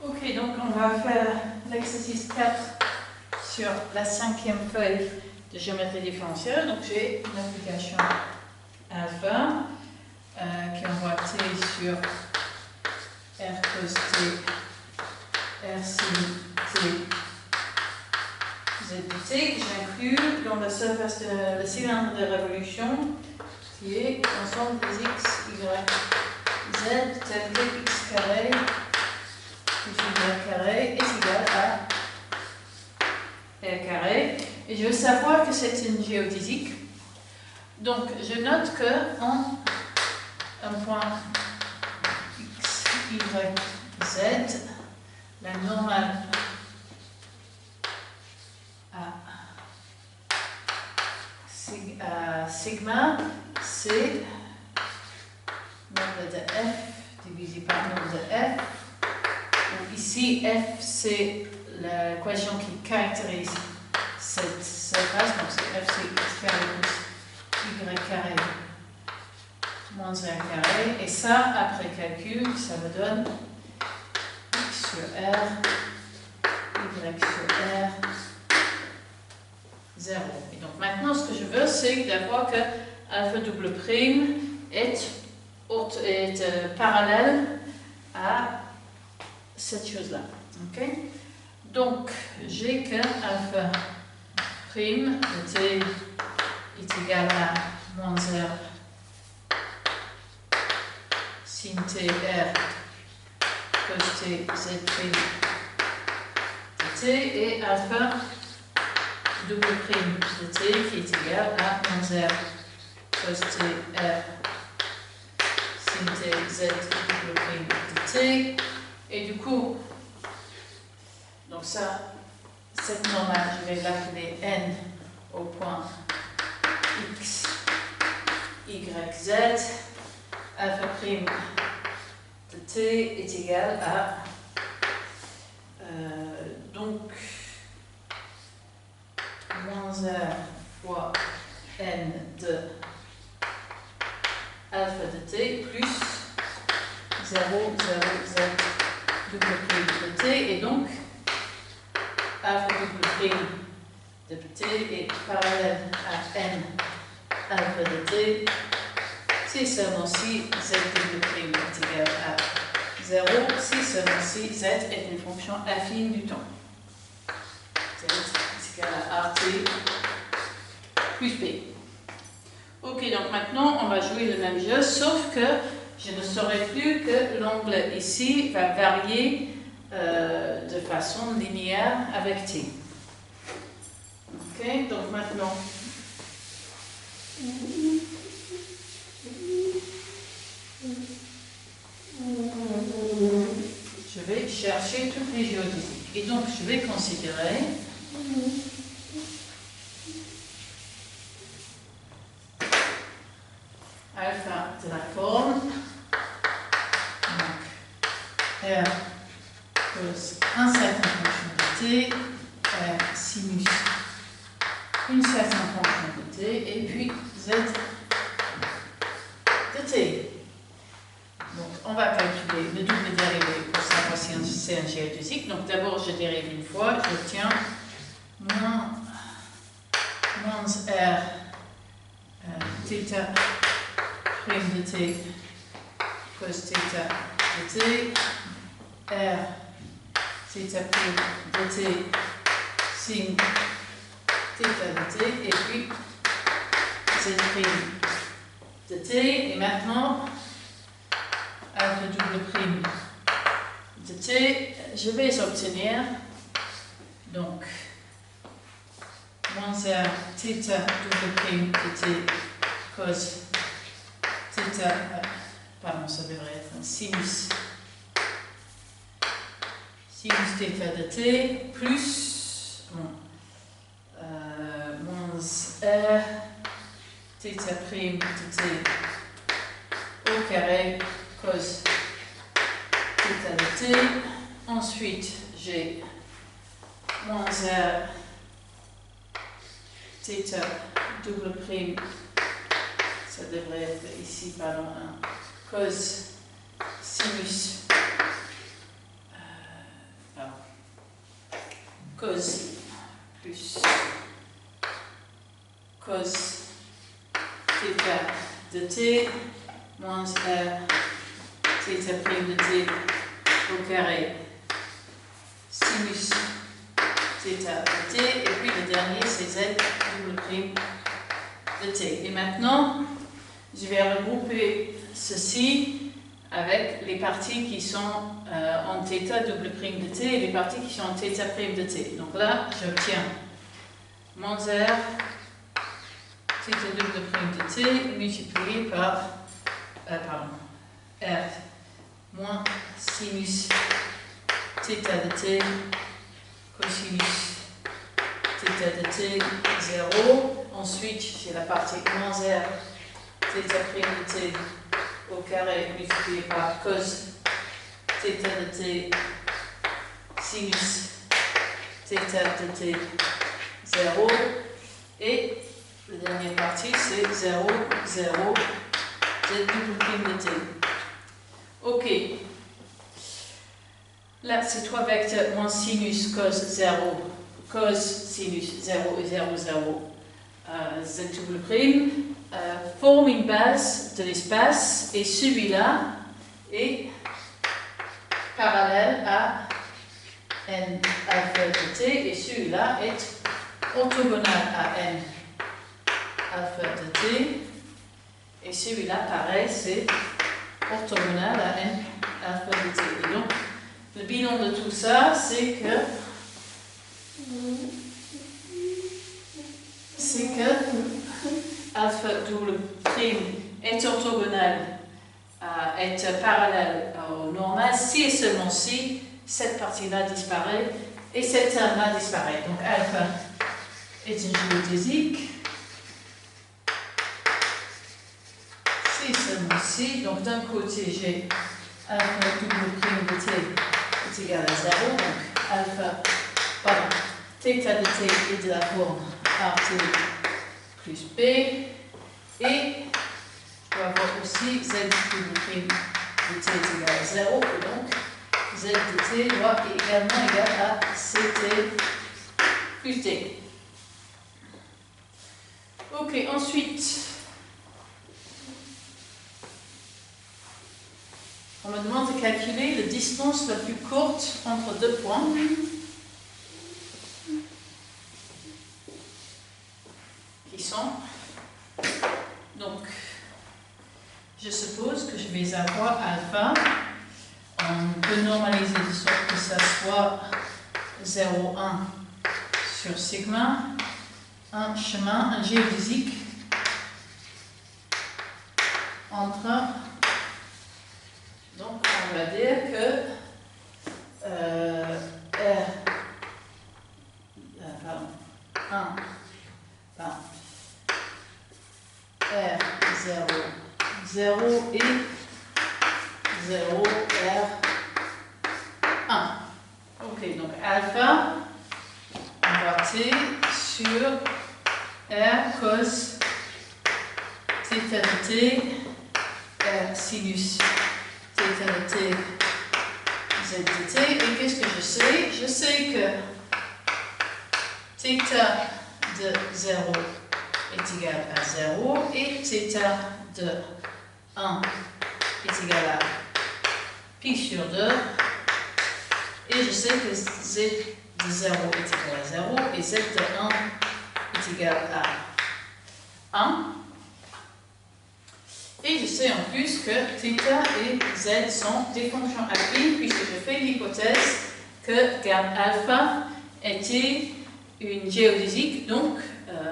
Ok, donc on va faire l'exercice 4 sur la 5e feuille de géométrie différentielle. Donc j'ai une application alpha qui envoie t sur r cos t, r sin t, z de t, que j'inclus dans la surface le cylindre de révolution qui est l'ensemble des x, y, z tel que x carré plus y carré est égal à r carré. Et je veux savoir que c'est une géodésique. Donc je note que en un point x, y, z, la normale à sigma, c'est nombre de f divisé par nombre de f. Donc ici, f c'est l'équation qui caractérise cette surface, donc c'est f c'est x carré plus y carré moins r carré, et ça, après calcul, ça me donne x sur r, y sur r, 0. Et donc maintenant, ce que je veux, c'est d'avoir que alpha double prime est parallèle à cette chose-là. Okay? Donc, j'ai que alpha prime de t est égal à moins r sin t r cos t z prime de t et alpha double prime de t qui est égal à moins r cos t r sin t z double prime de t. Et du coup, donc ça, cette normale, je vais l'appeler n au point x, y, z. Alpha prime de t est égal à donc moins r fois n de alpha de t plus 0, 0, z double prime de t, et donc alpha double prime de t est parallèle à n alpha de t, si seulement si z double prime est égal à 0, si seulement si z est une fonction affine du temps. Z est égal à rt plus p. Ok, donc maintenant on va jouer le même jeu, sauf que je ne saurais plus que l'angle ici va varier de façon linéaire avec t. Ok, donc maintenant, je vais chercher toutes les géodésiques. Et donc, je vais considérer alpha de la forme, donc r cos un certain fonction de t, r sinus une certaine fonction de t, et puis z de t. Donc on va calculer le double dérivé pour savoir si c'est un géodésique. Donc d'abord je dérive une fois, j'obtiens moins r θ prime de t cos θ de t, r θ prime de t sin θ de t, et puis z prime de t, et maintenant alpha double prime de t, je vais obtenir donc moins r θ double prime de t cos θ, pardon, ça devrait être un sinus θ de t plus moins r θ prime de t au carré cos θ de t. Ensuite, j'ai moins r θ double prime, ça devrait être ici, pardon, un cos sinus cos plus cos θ de t moins r θ' de t au carré sinus θ de t, et puis le dernier c'est z double prime de t. Et maintenant, je vais regrouper ceci avec les parties qui sont en θ double prime de t et les parties qui sont en θ prime de t. Donc là, j'obtiens moins r θ double prime de t multiplié par r moins sinus θ de t cosinus θ de t 0. Ensuite, j'ai la partie moins r θ prime de t au carré multiplié par cos θ de t sinus θ de t 0. Et la dernière partie, c'est 0, 0, z double prime de t. Ok. Là, ces trois vecteurs, moins sinus, cos 0, cos, sinus 0 et 0, 0, z double prime, forment une base de l'espace, et celui-là est parallèle à n alpha de t, et celui-là est orthogonal à n alpha de t, et celui-là, pareil, c'est orthogonal à n alpha de t. Et donc, le bilan de tout ça, c'est que alpha double prime est orthogonal, est parallèle au normal si et seulement si cette partie-là disparaît et cette terme-là disparaît. Donc alpha est une géodésique si et seulement si. Donc d'un côté j'ai alpha double prime de t est égal à 0, donc alpha, pardon, θ de t est de la forme rt plus b, et je dois avoir aussi z double prime de t est égal à 0, et donc z de t doit également égal à ct plus d. Ok, ensuite, on me demande de calculer la distance la plus courte entre deux points. Qui sont. Donc, je suppose que je vais avoir alpha. On peut normaliser de sorte que ça soit 0,1 sur sigma, un chemin, un géodésique entre. Donc, on va dire que R0, 0 et 0, R1. Ok, donc alpha, on va t sur R cos θ de t, R sinus θ de t, z de t. Et qu'est-ce que je sais? Je sais que θ de 0 est égal à 0 et θ de 1 est égal à pi sur 2, et je sais que z de 0 est égal à 0 et z de 1 est égal à 1, et je sais en plus que θ et z sont des fonctions affines puisque je fais l'hypothèse que garde alpha était une géodésique, donc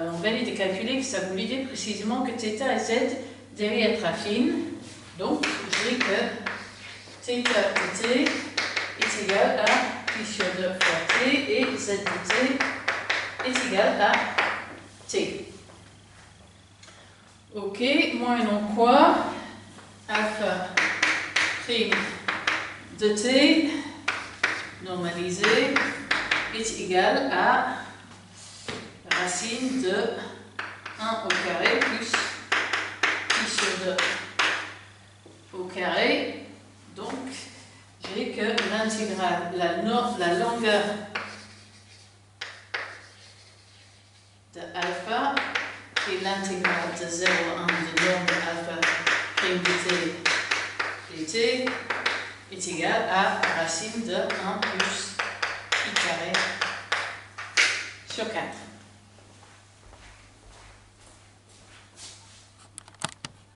on va aller calculer que ça voulait dire précisément que θ et z devaient être affines. Donc je dis que θ de t est égal à pi sur 2 fois t et z de t est égal à t. Ok, moyennant quoi alpha prime de t normalisé est égal à racine de 1 au carré plus pi sur 2 au carré. Donc, j'ai que l'intégrale, la longueur de alpha et l'intégrale de 0 à 1 de norme de alpha prime dt est égal à racine de 1 plus i carré sur 4.